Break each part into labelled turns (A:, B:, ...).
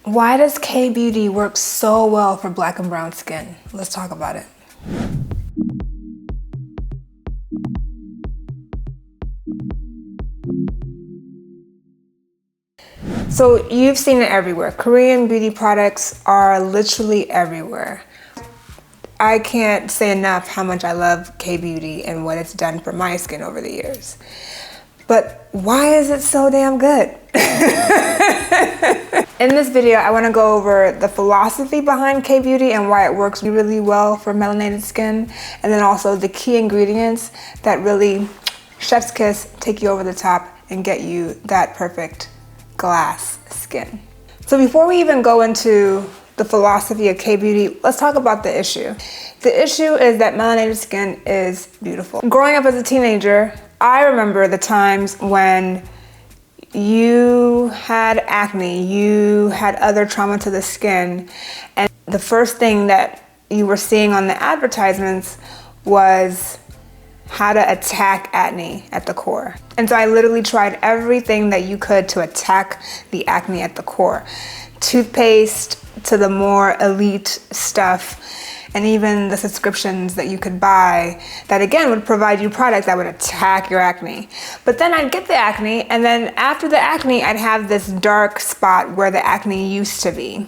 A: Why does K-beauty work so well for black and brown skin? Let's talk about it. So you've seen it everywhere. Korean beauty products are literally everywhere. I can't say enough how much I love K-beauty and what it's done for my skin over the years. But why is it so damn good? In this video, I want to go over the philosophy behind K-beauty and why it works really well for melanated skin, and then also the key ingredients that really, chef's kiss, take you over the top and get you that perfect glass skin. So before we even go into the philosophy of K-beauty, let's talk about the issue. The issue is that melanated skin is beautiful. Growing up as a teenager, I remember the times when you had acne, you had other trauma to the skin, and the first thing that you were seeing on the advertisements was how to attack acne at the core. And so I literally tried everything that you could to attack the acne at the core. Toothpaste to the more elite stuff, and even the subscriptions that you could buy that again would provide you products that would attack your acne. But then I'd get the acne, and then after the acne I'd have this dark spot where the acne used to be.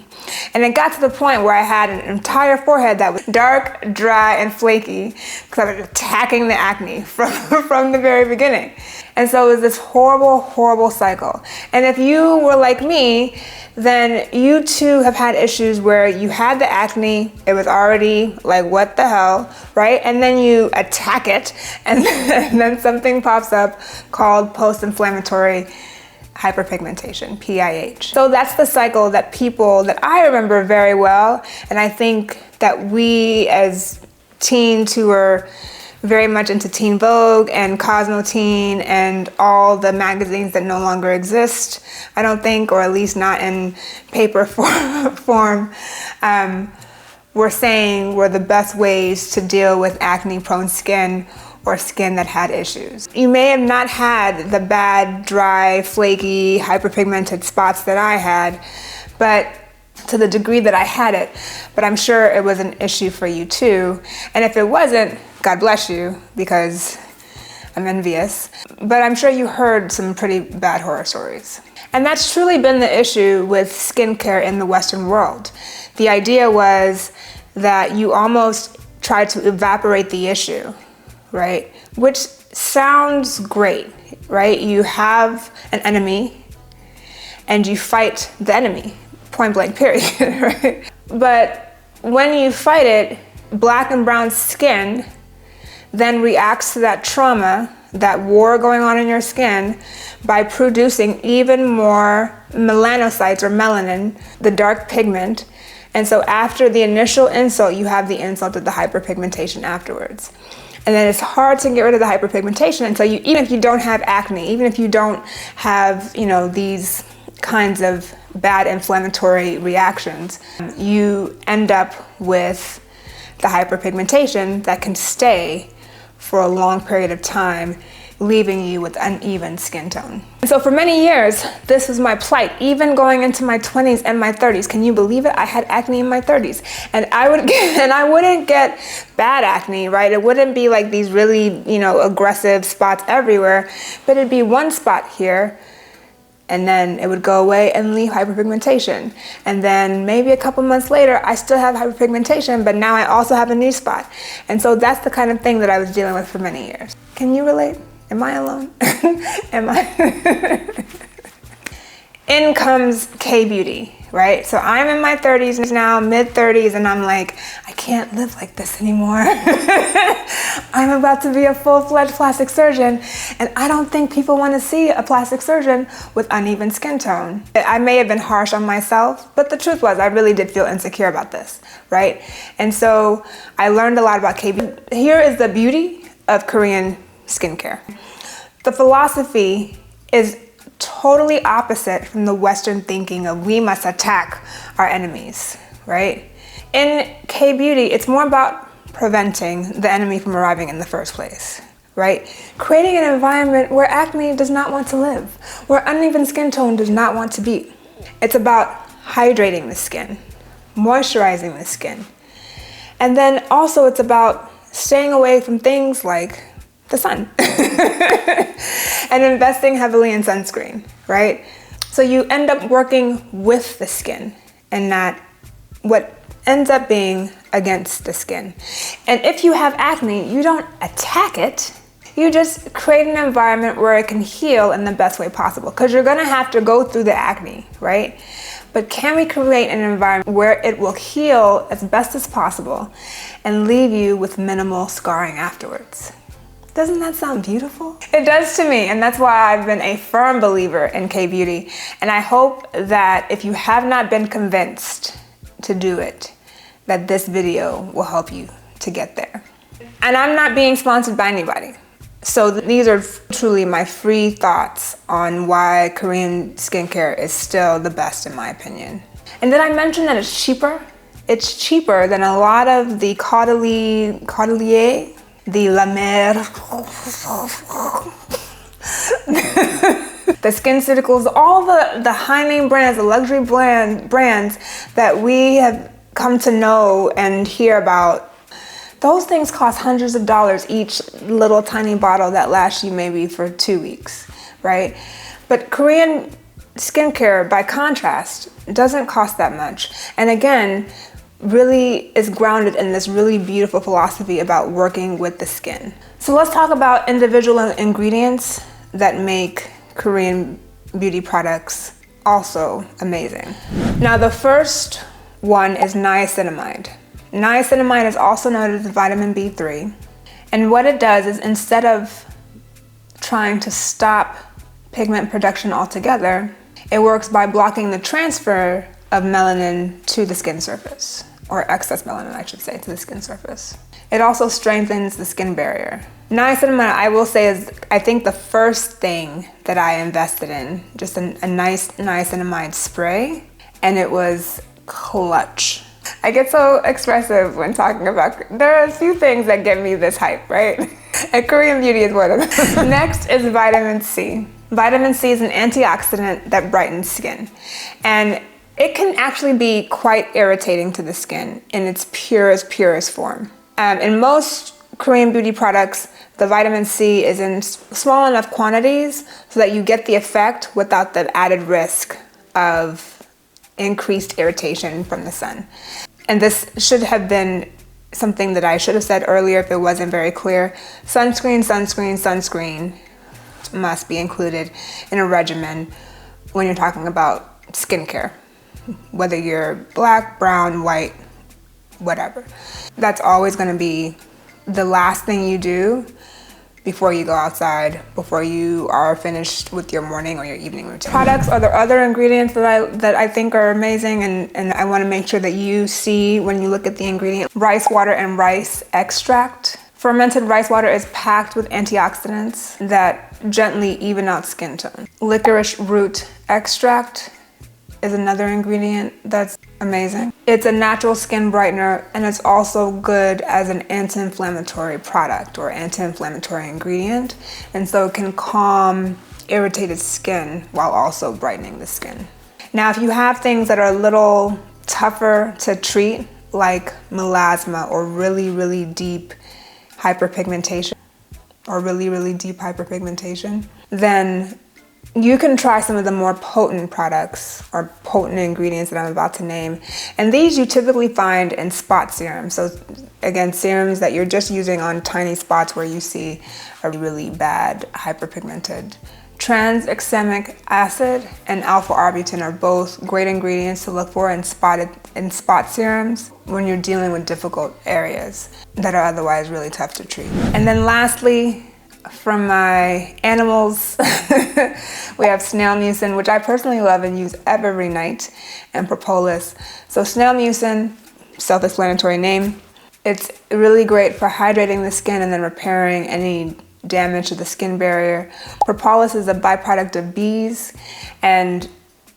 A: And it got to the point where I had an entire forehead that was dark, dry, and flaky because I was attacking the acne from the very beginning. And so it was this horrible, horrible cycle. And if you were like me, then you too have had issues where you had the acne, it was already like, what the hell, right? And then you attack it, and then something pops up called post-inflammatory hyperpigmentation, PIH. So that's the cycle that I remember very well, and I think that we as teens who are very much into Teen Vogue and Cosmo Teen and all the magazines that no longer exist, I don't think, or at least not in paper form, were saying were the best ways to deal with acne-prone skin or skin that had issues. You may have not had the bad, dry, flaky, hyperpigmented spots that I had, but to the degree that I had it, but I'm sure it was an issue for you too. And if it wasn't, God bless you, because I'm envious. But I'm sure you heard some pretty bad horror stories. And that's truly been the issue with skincare in the Western world. The idea was that you almost try to evaporate the issue, right? Which sounds great, right? You have an enemy and you fight the enemy, point blank, period, right? But when you fight it, black and brown skin then reacts to that trauma, that war going on in your skin, by producing even more melanocytes or melanin, the dark pigment. And so after the initial insult, you have the insult of the hyperpigmentation afterwards. And then it's hard to get rid of the hyperpigmentation. And so even if you don't have acne, even if you don't have, these kinds of bad inflammatory reactions, you end up with the hyperpigmentation that can stay for a long period of time, leaving you with uneven skin tone. And so for many years, this was my plight, even going into my 20s and my 30s. Can you believe it? I had acne in my 30s. And I wouldn't get bad acne, right? It wouldn't be like these really, aggressive spots everywhere, but it'd be one spot here, and then it would go away and leave hyperpigmentation. And then maybe a couple months later, I still have hyperpigmentation, but now I also have a new spot. And so that's the kind of thing that I was dealing with for many years. Can you relate? Am I alone? Am I? In comes K-beauty, right? So I'm in my 30s now, mid-30s, and I'm like, I can't live like this anymore. I'm about to be a full-fledged plastic surgeon, and I don't think people want to see a plastic surgeon with uneven skin tone. I may have been harsh on myself, but the truth was I really did feel insecure about this, right? And so I learned a lot about K-beauty. Here is the beauty of Korean skincare. The philosophy is totally opposite from the Western thinking of we must attack our enemies, right? In K-beauty, it's more about preventing the enemy from arriving in the first place, right? Creating an environment where acne does not want to live, where uneven skin tone does not want to be. It's about hydrating the skin, moisturizing the skin. And then also it's about staying away from things like the sun and investing heavily in sunscreen, right? So you end up working with the skin and not what ends up being against the skin. And if you have acne, you don't attack it. You just create an environment where it can heal in the best way possible, because you're gonna have to go through the acne, right? But can we create an environment where it will heal as best as possible and leave you with minimal scarring afterwards? Doesn't that sound beautiful? It does to me, and that's why I've been a firm believer in K-beauty. And I hope that if you have not been convinced to do it, that this video will help you to get there. And I'm not being sponsored by anybody. So these are truly my free thoughts on why Korean skincare is still the best in my opinion. And did I mention that it's cheaper? It's cheaper than a lot of the Caudalie, the La Mer, the SkinCeuticals, all the high name brands, the luxury brands that we have come to know and hear about. Those things cost hundreds of dollars each, little tiny bottle that lasts you maybe for 2 weeks, right? But Korean skincare, by contrast, doesn't cost that much. And again, really is grounded in this really beautiful philosophy about working with the skin. So let's talk about individual ingredients that make Korean beauty products also amazing. Now the first one is niacinamide. Niacinamide is also known as vitamin B3. And what it does is, instead of trying to stop pigment production altogether, it works by blocking the transfer of melanin to the skin surface, or excess melanin, I should say, to the skin surface. It also strengthens the skin barrier. Niacinamide, I will say, is I think the first thing that I invested in, just a nice niacinamide spray, and it was clutch. I get so expressive when talking about, there are a few things that give me this hype, right? And Korean beauty is one of them. Next is vitamin C. Vitamin C is an antioxidant that brightens skin. And it can actually be quite irritating to the skin in its purest form. In most Korean beauty products, the vitamin C is in small enough quantities so that you get the effect without the added risk of increased irritation from the sun. And this should have been something that I should have said earlier if it wasn't very clear. Sunscreen, sunscreen, sunscreen must be included in a regimen when you're talking about skincare, whether you're black, brown, white, whatever. That's always going to be the last thing you do before you go outside, before you are finished with your morning or your evening routine. Products are the other ingredients that I think are amazing, and I want to make sure that you see when you look at the ingredient. Rice water and rice extract. Fermented rice water is packed with antioxidants that gently even out skin tone. Licorice root extract is another ingredient that's amazing. It's a natural skin brightener, and it's also good as an anti-inflammatory product or anti-inflammatory ingredient, and so it can calm irritated skin while also brightening the skin. Now, if you have things that are a little tougher to treat, like melasma or really deep hyperpigmentation, then you can try some of the more potent products or potent ingredients that I'm about to name. And these you typically find in spot serums. So again, serums that you're just using on tiny spots where you see a really bad hyperpigmented. Tranexamic acid and alpha-arbutin are both great ingredients to look for in spot serums when you're dealing with difficult areas that are otherwise really tough to treat. And then lastly, from my animals, we have snail mucin, which I personally love and use every night, and propolis. So snail mucin, self-explanatory name, it's really great for hydrating the skin and then repairing any damage to the skin barrier. Propolis is a byproduct of bees, and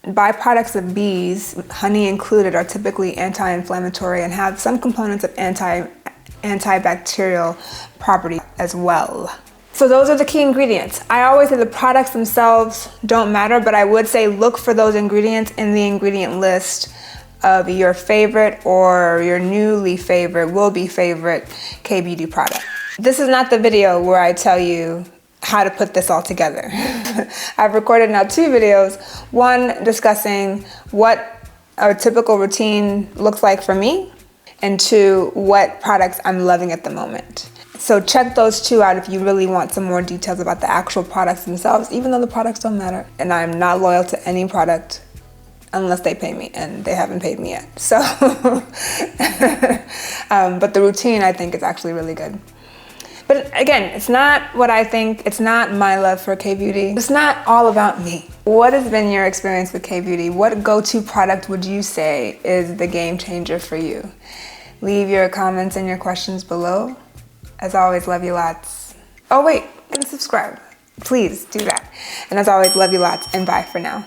A: byproducts of bees, honey included, are typically anti-inflammatory and have some components of antibacterial property as well. So those are the key ingredients. I always say the products themselves don't matter, but I would say look for those ingredients in the ingredient list of your favorite or your newly favorite, will be favorite K-beauty product. This is not the video where I tell you how to put this all together. I've recorded now 2 videos, one discussing what a typical routine looks like for me, and 2, what products I'm loving at the moment. So check those 2 out if you really want some more details about the actual products themselves, even though the products don't matter. And I'm not loyal to any product unless they pay me, and they haven't paid me yet. So, but the routine I think is actually really good. But again, it's not what I think, it's not my love for K-beauty. It's not all about me. What has been your experience with K-beauty? What go-to product would you say is the game changer for you? Leave your comments and your questions below. As always, love you lots. Oh wait, and subscribe. Please do that. And as always, love you lots, and bye for now.